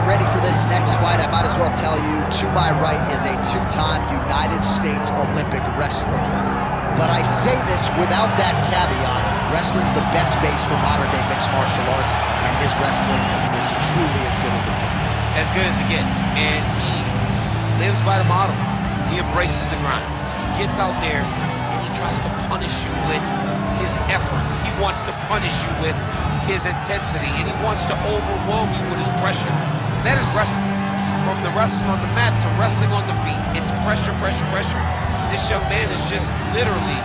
get ready for this next fight, I might as well tell you, to my right is a two-time United States Olympic wrestler. But I say this without that caveat. Wrestling's the best base for modern-day mixed martial arts, and his wrestling is truly as good as it gets. As good as it gets. And he lives by the motto. He embraces the grind. He gets out there, and he tries to punish you with his effort. He wants to punish you with his intensity, and he wants to overwhelm you with his pressure. That is wrestling. From the wrestling on the mat to wrestling on the feet, it's pressure, pressure, pressure. This young man is just literally,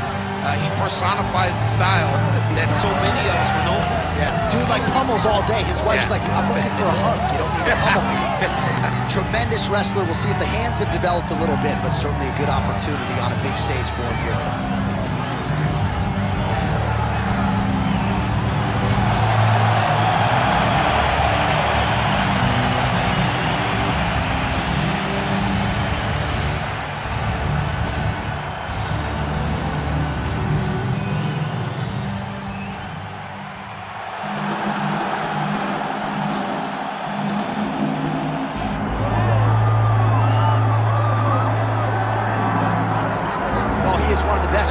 he personifies the style that so many of us were known for. Yeah, dude like pummels all day. His wife's like, I'm looking for a hug. You don't need to pummel me. Tremendous wrestler. We'll see if the hands have developed a little bit, but certainly a good opportunity on a big stage for him here tonight.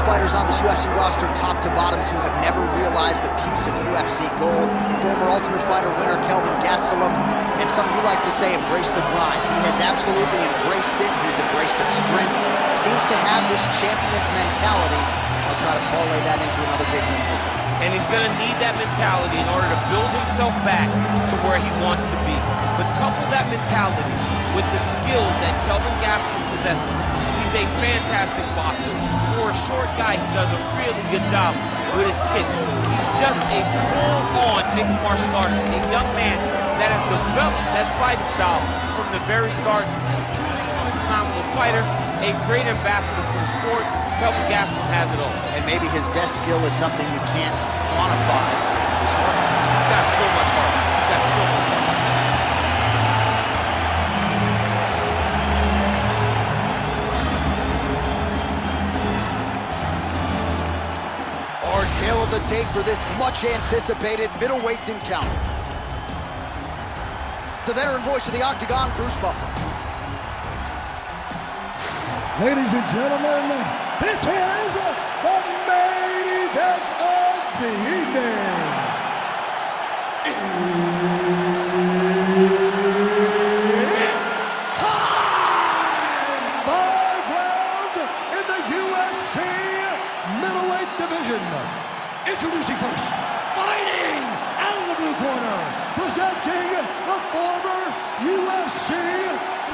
Fighters on this UFC roster, top to bottom, to have never realized a piece of UFC gold. Former Ultimate Fighter winner Kelvin Gastelum, and some you like to say embrace the grind. He has absolutely embraced it. He's embraced the sprints. Seems to have this champion's mentality. I'll try to parlay that into another big win for tonight. And he's going to need that mentality in order to build himself back to where he wants to be. But couple that mentality with the skill that Kelvin Gastelum possesses. He's a fantastic boxer. For a short guy, he does a really good job with his kicks. He's just a full-on mixed martial artist, a young man that has developed that fighting style from the very start. Truly, truly phenomenal fighter, a great ambassador for the sport. Kelvin Gastelum has it all. And maybe his best skill is something you can't quantify. He's got so much heart. He's got so much heart. Tale of the tape for this much-anticipated middleweight encounter. The veteran voice of the Octagon, Bruce Buffer. Ladies and gentlemen, this is the main event of the evening. It's time! 5 rounds in the UFC middleweight division. Introducing first, fighting out of the blue corner, presenting the former UFC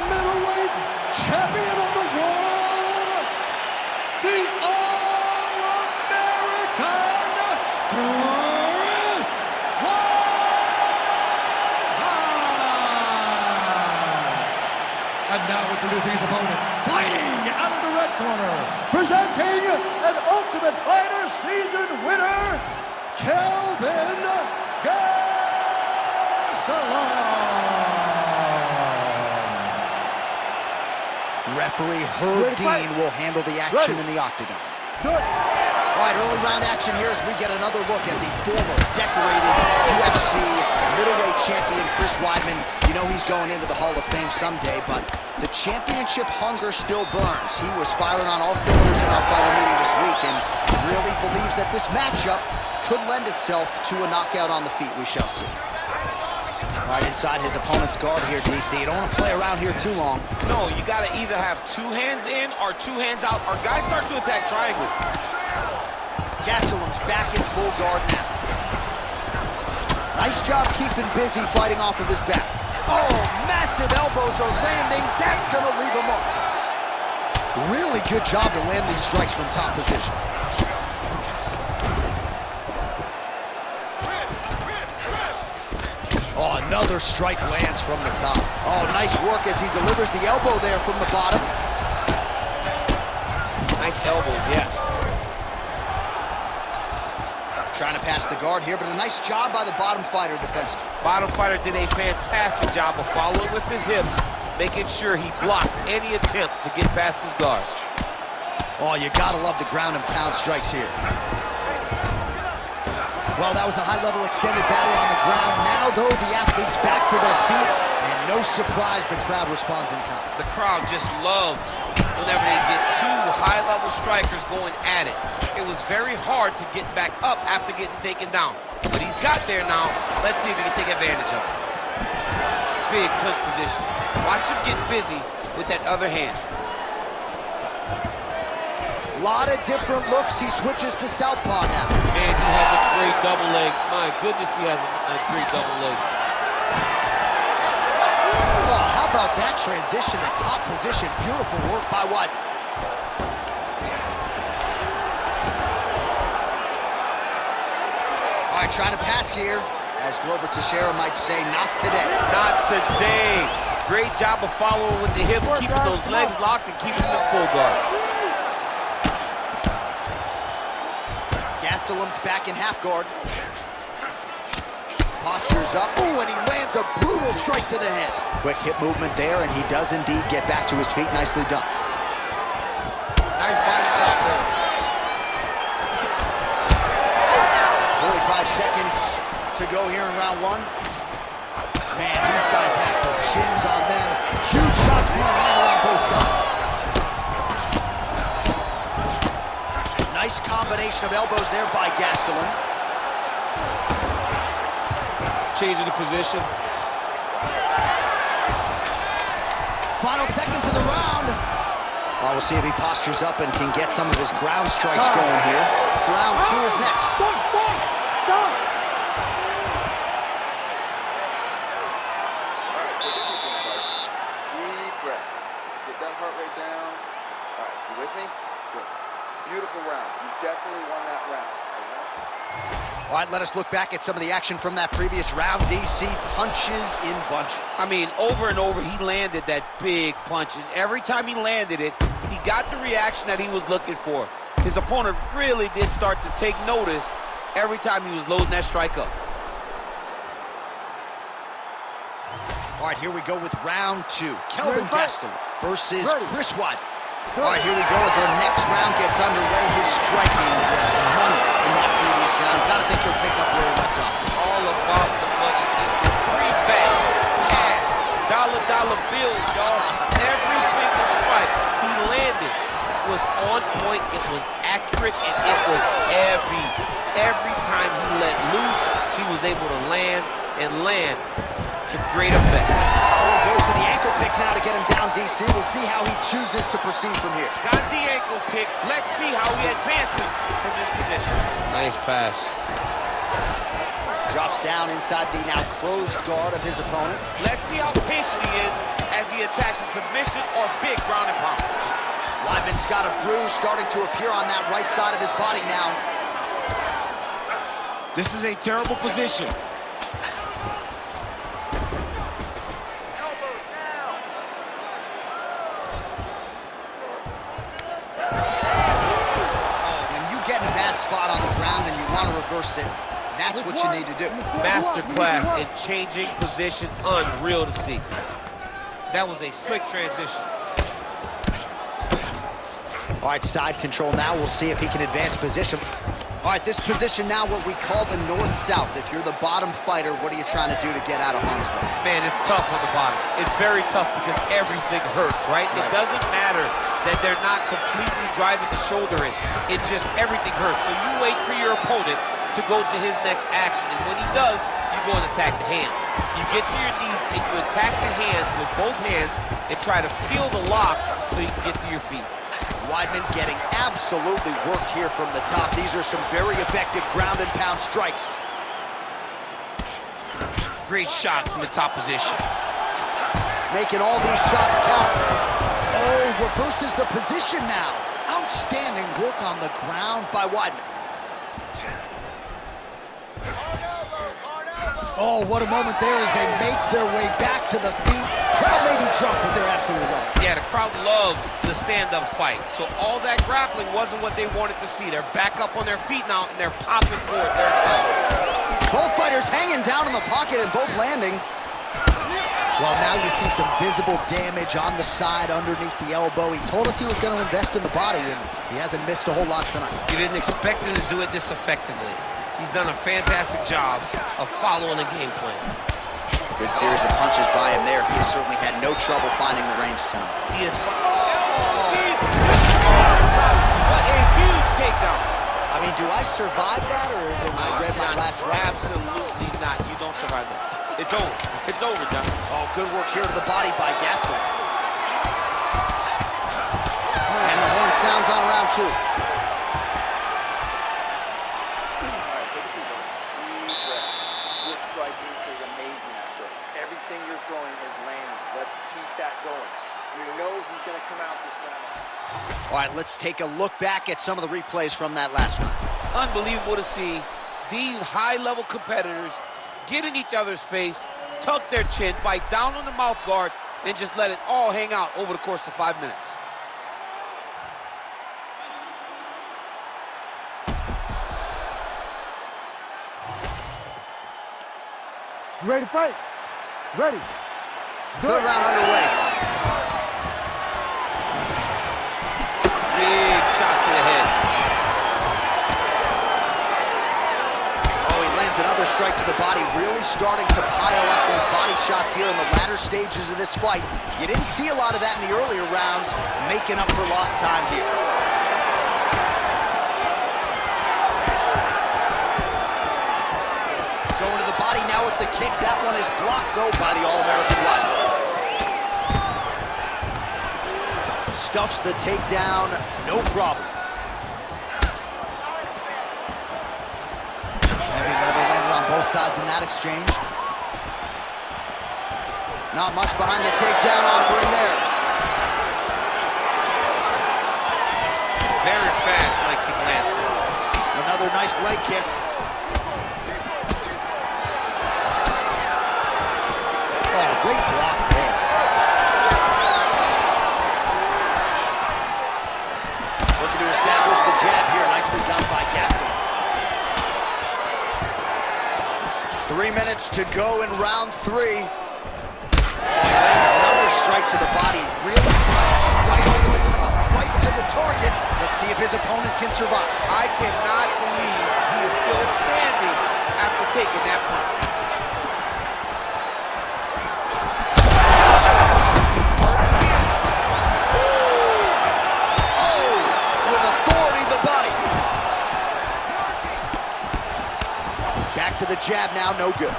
middleweight champion of the world, the All-American Chris Weidman. And now introducing his opponent, fighting out of the red corner, presenting an Ultimate Fighter season winner, Kelvin Gastelum. Referee Herb Dean will handle the action in the octagon. All right, early round action here as we get another look at the former decorated UFC middleweight champion, Chris Weidman. You know he's going into the Hall of Fame someday, but the championship hunger still burns. He was firing on all cylinders in our final meeting this week and really believes that this matchup could lend itself to a knockout on the feet. We shall see. Right inside his opponent's guard here, DC. You don't want to play around here too long. No, you got to either have 2 hands in or 2 hands out, or guys start to attack triangle. Gastelum's back in full guard now. Nice job keeping busy fighting off of his back. Oh, massive elbows are landing. That's going to leave him up. Really good job to land these strikes from top position. Oh, another strike lands from the top. Oh, nice work as he delivers the elbow there from the bottom. Nice elbows, yeah. Trying to pass the guard here, but a nice job by the bottom fighter defensively. Bottom fighter did a fantastic job of following with his hips, making sure he blocks any attempt to get past his guard. Oh, you gotta love the ground and pound strikes here. Well, that was a high-level extended battle on the ground. Now, though, the athletes back to their feet, and no No surprise the crowd responds in kind. The crowd just loves whenever they get two high-level strikers going at it. It was very hard to get back up after getting taken down. But he's got there now. Let's see if he can take advantage of it. Big clinch position. Watch him get busy with that other hand. A lot of different looks. He switches to southpaw now. Man, he has a great double leg. My goodness, he has a great double leg. Oh, how about that transition to top position? Beautiful work by Weidman. All right, trying to pass here. As Glover Teixeira might say, not today. Not today. Great job of following with the hips, keeping those legs locked and keeping them full guard. Gastelum's back in half guard. Postures up. Ooh, and he lands a brutal strike to the head. Quick hip movement there, and he does indeed get back to his feet. Nicely done. Nice body shot there. 45 seconds to go here in round one. Man, these guys have some chins on them. Huge shots being landed on both sides. Nice combination of elbows there by Gastelum. Changing the position. Final seconds of the round. Well, we'll see if he postures up and can get some of his ground strikes going here. Round two is next. Stop! Take a seat for me, buddy. Deep breath. Let's get that heart rate down. All right, you with me? Good. Beautiful round. You definitely won that round. I want you. All right, let us look back at some of the action from that previous round. DC punches in bunches. I mean, over and over, he landed that big punch, and every time he landed it, he got the reaction that he was looking for. His opponent really did start to take notice every time he was loading that strike up. All right, here we go with round two. Kelvin Gastelum versus Chris Weidman. All right, here we go as the next round gets underway. His striking was money in that previous round. Gotta think he'll pick up where he left off. All about the money. It's free back, cash, dollar bills, y'all. Every single strike he landed was on point. It was accurate, and it was heavy. Every time he let loose, he was able to land to great effect. Oh, goes to the ankle pick now to get him down, DC. We'll see how he chooses to proceed from here. Got the ankle pick. Let's see how he advances from this position. Nice pass. Drops down inside the now closed guard of his opponent. Let's see how patient he is as he attacks a submission or big ground and pound. Weidman's got a bruise starting to appear on that right side of his body now. This is a terrible position. Spot on the ground and you want to reverse it, that's what you need to do. Masterclass in changing position, unreal to see. That was a slick transition. All right, side control now. We'll see if he can advance position. All right, this position now, what we call the north-south. If you're the bottom fighter, what are you trying to do to get out of harm's way? Man, it's tough on the bottom. It's very tough because everything hurts, right? It doesn't matter that they're not completely driving the shoulder in. It just, everything hurts. So you wait for your opponent to go to his next action. And when he does, you go and attack the hands. You get to your knees and you attack the hands with both hands and try to feel the lock so you can get to your feet. Weidman getting absolutely worked here from the top. These are some very effective ground and pound strikes. Great shot from the top position. Making all these shots count. Oh, reverses the position now. Outstanding work on the ground by Weidman. Oh, what a moment there as they make their way back to the feet. Crowd may be drunk, but they're absolutely loving it. Yeah, the crowd loves the stand-up fight. So all that grappling wasn't what they wanted to see. They're back up on their feet now, and they're popping for it. They're excited. Both fighters hanging down in the pocket and both landing. Well, now you see some visible damage on the side underneath the elbow. He told us he was going to invest in the body, and he hasn't missed a whole lot tonight. You didn't expect him to do it this effectively. He's done a fantastic job of following the game plan. Good series of punches by him there. He has certainly had no trouble finding the range tonight. He is deep. What a huge takedown. I mean, do I survive that, or am I read my last round? Absolutely not. You don't survive that. It's over. It's over, John. Oh, good work here to the body by Gastelum. And the horn sounds on round 2. All right, take a seat, bro. Deep breath. Your striking is amazing out there. Everything you're throwing is landing. Let's keep that going. You know he's going to come out this round. All right, let's take a look back at some of the replays from that last round. Unbelievable to see these high-level competitors get in each other's face, tuck their chin, bite down on the mouth guard, and just let it all hang out over the course of 5 minutes. You ready to fight? Ready. Third round underway. Big shot to the head. Oh, he lands another strike to the body, really starting to pile up these body shots here in the latter stages of this fight. You didn't see a lot of that in the earlier rounds, making up for lost time here. Going to the body now with the kick. That one is blocked, though, by the All-American Weidman. Stuffs the takedown, no problem. Heavy leather landed on both sides in that exchange. Not much behind the takedown offering there. Very fast leg kick lands. Another nice leg kick. Oh, great block there. Looking to establish the jab here. Nicely done by Gastelum. 3 minutes to go in round 3. Oh, he lands another strike to the body. Really right over the top, right to the target. Let's see if his opponent can survive. I cannot believe he is still standing after taking that punch. Back to the jab now, no good.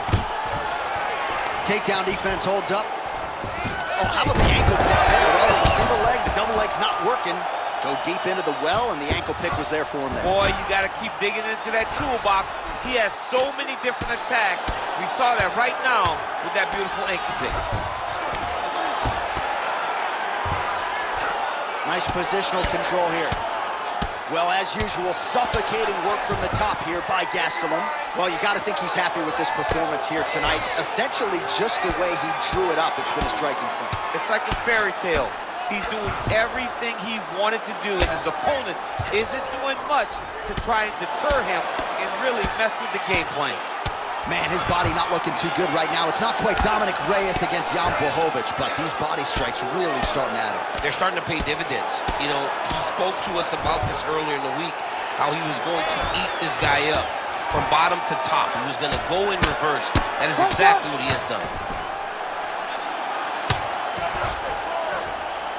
Takedown defense holds up. Oh, how about the ankle pick there? Well, the single leg, the double leg's not working. Go deep into the well, and the ankle pick was there for him there. Boy, you got to keep digging into that toolbox. He has so many different attacks. We saw that right now with that beautiful ankle pick. Nice positional control here. Well, as usual, suffocating work from the top here by Gastelum. Well, you got to think he's happy with this performance here tonight. Essentially, just the way he drew it up, it's been a striking front. It's like a fairy tale. He's doing everything he wanted to do, and his opponent isn't doing much to try and deter him and really mess with the game plan. Man, his body not looking too good right now. It's not quite Dominic Reyes against Jan Blachowicz, but these body strikes really starting to add up. They're starting to pay dividends. You know, he spoke to us about this earlier in the week, how he was going to eat this guy up from bottom to top. He was going to go in reverse. That is exactly what he has done.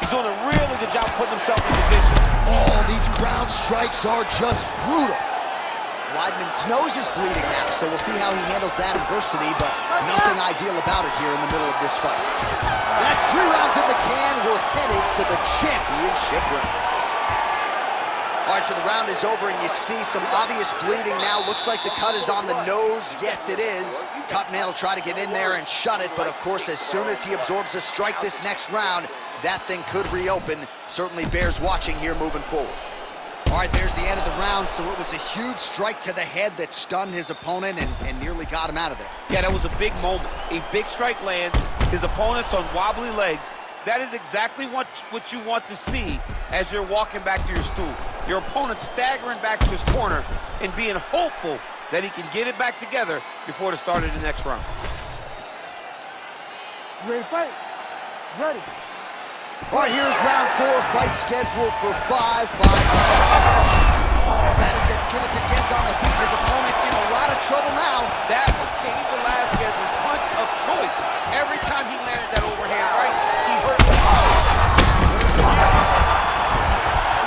He's doing a really good job putting himself in position. Oh, these ground strikes are just brutal. Weidman's nose is bleeding now, so we'll see how he handles that adversity, but nothing ideal about it here in the middle of this fight. That's 3 rounds in the can. We're headed to the championship rounds. All right, so the round is over, and you see some obvious bleeding now. Looks like the cut is on the nose. Yes, it is. Cutman will try to get in there and shut it, but of course, as soon as he absorbs a strike this next round, that thing could reopen. Certainly bears watching here moving forward. All right, there's the end of the round, so it was a huge strike to the head that stunned his opponent and nearly got him out of there. Yeah, that was a big moment. A big strike lands, his opponent's on wobbly legs. That is exactly what you want to see as you're walking back to your stool. Your opponent staggering back to his corner and being hopeful that he can get it back together before the start of the next round. You ready to fight? Ready. All right, here's round 4, fight scheduled for 5. Oh, that is as good as it gets on the feet. His opponent in a lot of trouble now. That was Cain Velasquez's punch of choice. Every time he landed that overhand right, he hurt the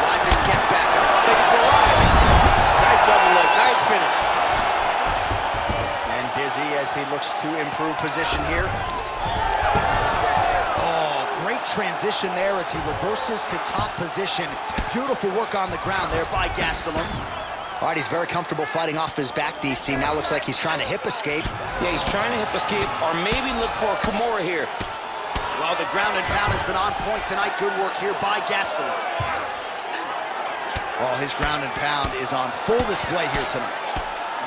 Weidman gets back up. Take it for a ride. Nice double leg, nice finish. And dizzy as he looks to improve position here. Oh, great transition there as he reverses to top position. Beautiful work on the ground there by Gastelum. All right, he's very comfortable fighting off his back, DC. Now looks like he's trying to hip escape. Yeah, he's trying to hip escape or maybe look for a Kimura here. Well, the ground and pound has been on point tonight. Good work here by Gastelum. Oh, his ground and pound is on full display here tonight.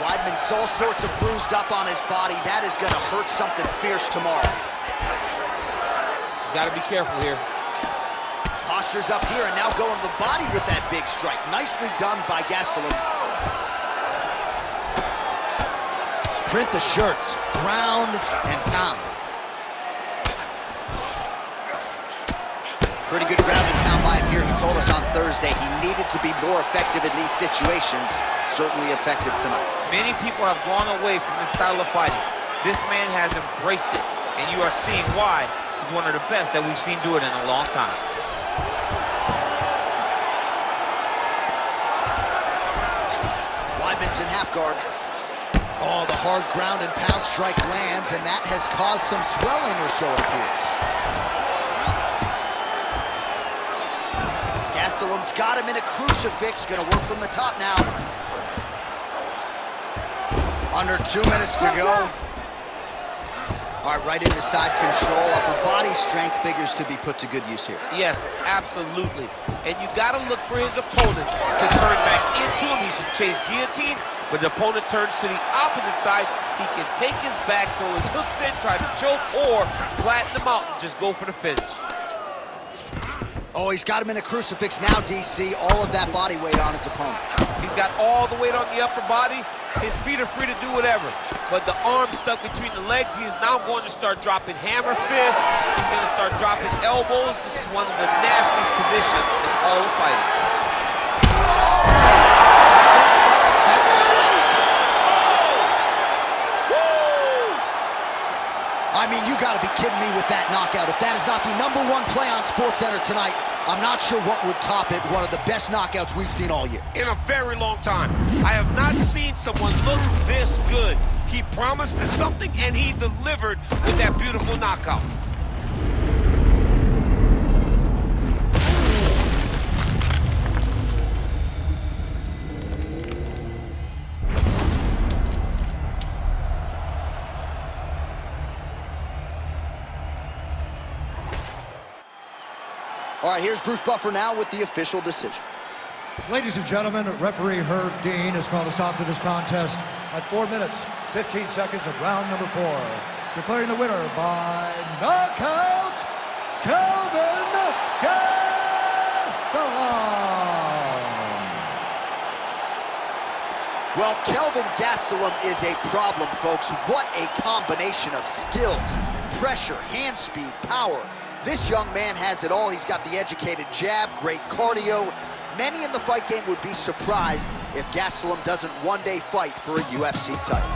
Weidman's all sorts of bruised up on his body. That is going to hurt something fierce tomorrow. He's got to be careful here. Posture's up here and now going to the body with that big strike. Nicely done by Gastelum. Print the shirts, ground and pound. Pretty good ground and pound by him here. He told us on Thursday he needed to be more effective in these situations. Certainly effective tonight. Many people have gone away from this style of fighting. This man has embraced it, and you are seeing why he's one of the best that we've seen do it in a long time. Weidman's in half guard. Oh, the hard ground and pound strike lands, and that has caused some swelling or so, it appears. Gastelum's got him in a crucifix. Gonna work from the top now. Under 2 minutes to go. All right, right into side control. Upper body strength figures to be put to good use here. Yes, absolutely. And you got to look for his opponent to turn back into him. He should chase guillotine. But the opponent turns to the opposite side. He can take his back, throw his hooks in, try to choke, or flatten him out and just go for the finish. Oh, he's got him in a crucifix now, DC. All of that body weight on his opponent. He's got all the weight on the upper body. His feet are free to do whatever. But the arm stuck between the legs. He is now going to start dropping hammer fists. He's going to start dropping elbows. This is one of the nastiest positions in all of fighting. I mean, you gotta be kidding me with that knockout. If that is not the #1 play on SportsCenter tonight, I'm not sure what would top it. One of the best knockouts we've seen all year. In a very long time. I have not seen someone look this good. He promised us something, and he delivered with that beautiful knockout. All right, here's Bruce Buffer now with the official decision. Ladies and gentlemen, referee Herb Dean has called a stop to this contest at 4 minutes, 15 seconds of round number 4. Declaring the winner by knockout, Kelvin Gastelum. Well, Kelvin Gastelum is a problem, folks. What a combination of skills, pressure, hand speed, power. This young man has it all. He's got the educated jab, great cardio. Many in the fight game would be surprised if Gastelum doesn't one day fight for a UFC title.